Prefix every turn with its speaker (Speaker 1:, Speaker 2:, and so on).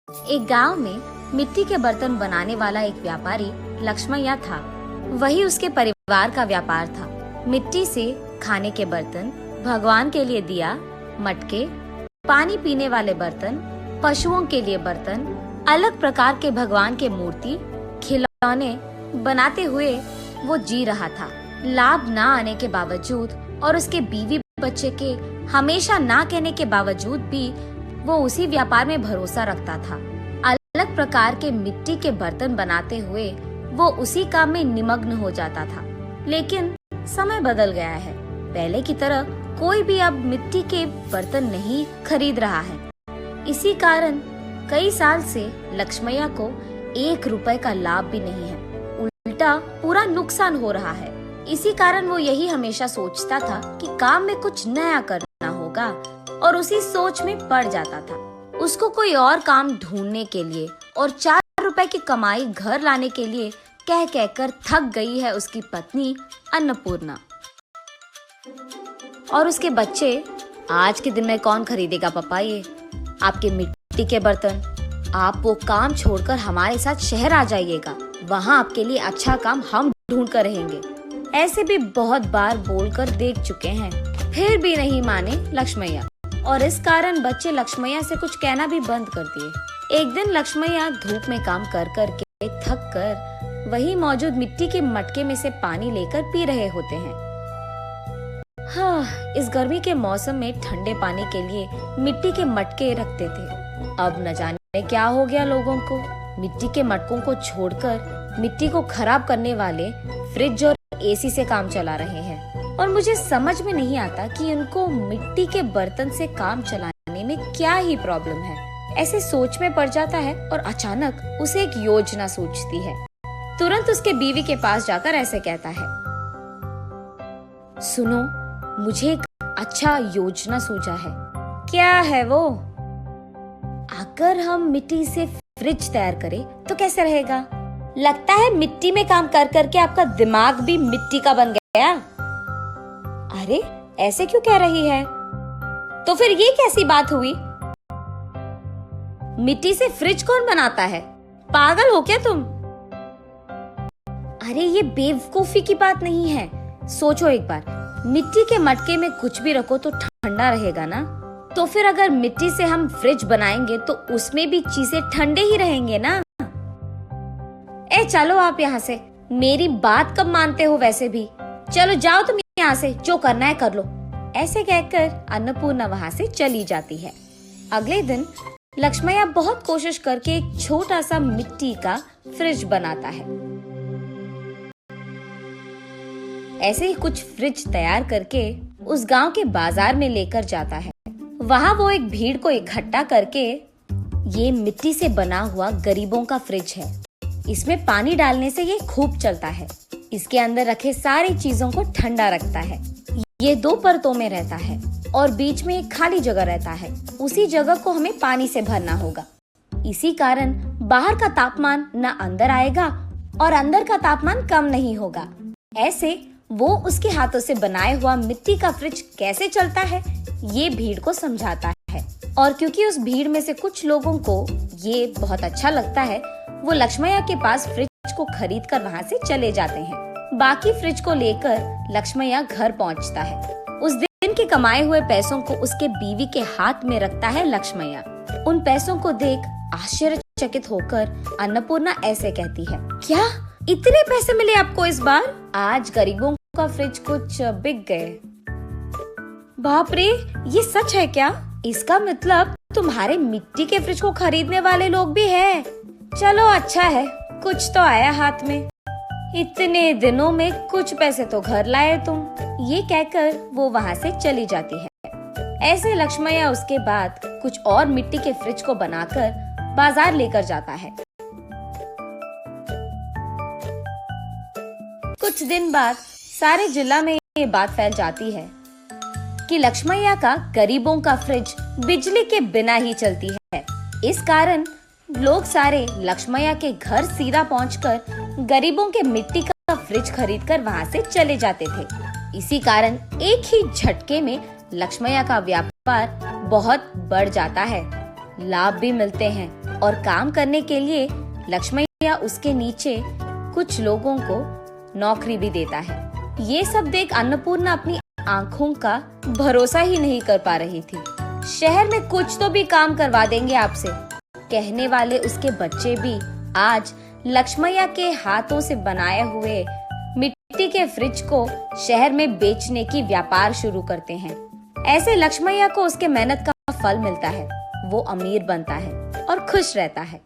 Speaker 1: एक गांव में मिट्टी के बर्तन बनाने वाला एक व्यापारी लक्ष्मैया था। वही उसके परिवार का व्यापार था। मिट्टी से खाने के बर्तन, भगवान के लिए दिया, मटके, पानी पीने वाले बर्तन, पशुओं के लिए बर्तन, अलग प्रकार के भगवान के मूर्ति, खिलौने बनाते हुए वो जी रहा था। लाभ ना आने के बावजूद और उसके बीवी बच्चे के हमेशा ना कहने के बावजूद भी वो उसी व्यापार में भरोसा रखता था। अलग प्रकार के मिट्टी के बर्तन बनाते हुए वो उसी काम में निमग्न हो जाता था। लेकिन समय बदल गया है। पहले की तरह कोई भी अब मिट्टी के बर्तन नहीं खरीद रहा है। इसी कारण कई साल से लक्ष्मैया को 1 रुपए का लाभ भी नहीं है, उल्टा पूरा नुकसान हो रहा है। इसी कारण वो यही हमेशा सोचता था कि काम में कुछ नया करना होगा और उसी सोच में पड़ जाता था। उसको कोई और काम ढूंढने के लिए और 4 रुपए की कमाई घर लाने के लिए कह कहकर थक गई है उसकी पत्नी अन्नपूर्णा और उसके बच्चे। आज के दिन में कौन खरीदेगा पापा ये आपके मिट्टी के बर्तन? आप वो काम छोड़कर हमारे साथ शहर आ जाइएगा, वहाँ आपके लिए अच्छा काम हम ढूंढ कर रहेंगे। ऐसे भी बहुत बार बोलकर देख चुके हैं, फिर भी नहीं माने लक्ष्मैया और इस कारण बच्चे लक्ष्मैया से कुछ कहना भी बंद कर दिए। एक दिन लक्ष्मैया धूप में काम कर कर के थक कर वही मौजूद मिट्टी के मटके में से पानी लेकर पी रहे होते हैं। हाँ, इस गर्मी के मौसम में ठंडे पानी के लिए मिट्टी के मटके रखते थे। अब न जाने क्या हो गया लोगों को। मिट्टी के मटकों को छोड़कर मिट्टी को खराब करने वाले फ्रिज और एसी से काम चला रहे हैं और मुझे समझ में नहीं आता कि उनको मिट्टी के बर्तन से काम चलाने में क्या ही प्रॉब्लम है। ऐसे सोच में पड़ जाता है और अचानक उसे एक योजना सूझती है। तुरंत उसके बीवी के पास जाकर ऐसे कहता है, सुनो, मुझे एक अच्छा योजना सूझा है। क्या है वो? अगर हम मिट्टी से फ्रिज तैयार करें तो कैसे रहेगा? लगता है मिट्टी में काम कर करके आपका दिमाग भी मिट्टी का बन गया। अरे ऐसे क्यों कह रही है? तो फिर ये कैसी बात हुई? मिट्टी से फ्रिज कौन बनाता है? पागल हो क्या तुम? अरे ये बेवकूफी की बात नहीं है। सोचो एक बार, मिट्टी के मटके में कुछ भी रखो तो ठंडा रहेगा ना। तो फिर अगर मिट्टी से हम फ्रिज बनाएंगे तो उसमें भी चीजें ठंडे ही रहेंगे ना। ए चलो आप यहाँ से, मेरी बात कब मानते हो वैसे भी। चलो जाओ तुम यहाँ से, जो करना है कर लो। ऐसे कहकर अन्नपूर्णा वहाँ से चली जाती है। अगले दिन लक्ष्मैया बहुत कोशिश करके एक छोटा सा मिट्टी का फ्रिज बनाता है। ऐसे ही कुछ फ्रिज तैयार करके उस गांव के बाजार में लेकर जाता है। वहाँ वो एक भीड़ को इकट्ठा करके, ये मिट्टी से बना हुआ गरीबों का फ्रिज है, इसमें पानी डालने से ये खूब चलता है, इसके अंदर रखे सारी चीजों को ठंडा रखता है। ये 2 परतों में रहता है और बीच में एक खाली जगह रहता है। उसी जगह को हमें पानी से भरना होगा। इसी कारण बाहर का तापमान न अंदर आएगा और अंदर का तापमान कम नहीं होगा। ऐसे वो उसके हाथों से बनाए हुआ मिट्टी का फ्रिज कैसे चलता है ये भीड़ को समझाता है। और क्योंकि उस भीड़ में से कुछ लोगों को ये बहुत अच्छा लगता है, वो लक्ष्मैया के पास फ्रिज को खरीद कर वहाँ से चले जाते हैं। बाकी फ्रिज को लेकर लक्ष्मैया घर पहुँचता है। उस दिन के कमाए हुए पैसों को उसके बीवी के हाथ में रखता है लक्ष्मैया। उन पैसों को देख आश्चर्यचकित होकर अन्नपूर्णा ऐसे कहती है, क्या इतने पैसे मिले आपको इस बार? आज गरीबों का फ्रिज कुछ बिक गए। बाप रे, ये सच है क्या? इसका मतलब तुम्हारे मिट्टी के फ्रिज को खरीदने वाले लोग भी हैं। चलो अच्छा है, कुछ तो आया हाथ में। इतने दिनों में कुछ पैसे तो घर लाए तुम। ये कहकर वो वहाँ से चली जाती है। ऐसे लक्ष्मैया उसके बाद कुछ और मिट्टी के फ्रिज को बनाकर बाजार लेकर जाता है। कुछ दिन बाद सारे जिला में ये बात फैल जाती है कि लक्ष्मैया का गरीबों का फ्रिज बिजली के बिना ही चलती है। इस कारण लोग सारे लक्ष्मैया के घर सीधा पहुंचकर गरीबों के मिट्टी का फ्रिज खरीदकर वहां से चले जाते थे। इसी कारण एक ही झटके में लक्ष्मैया का व्यापार बहुत बढ़ जाता है, लाभ भी मिलते हैं और काम करने के लिए लक्ष्मैया उसके नीचे कुछ लोगों को नौकरी भी देता है। ये सब देख अन्नपूर्णा अपनी आंखों का भरोसा ही नहीं कर पा रही थी। शहर में कुछ तो भी काम करवा देंगे आपसे, कहने वाले उसके बच्चे भी आज लक्ष्मैया के हाथों से बनाए हुए मिट्टी के फ्रिज को शहर में बेचने की व्यापार शुरू करते हैं। ऐसे लक्ष्मैया को उसके मेहनत का फल मिलता है, वो अमीर बनता है और खुश रहता है।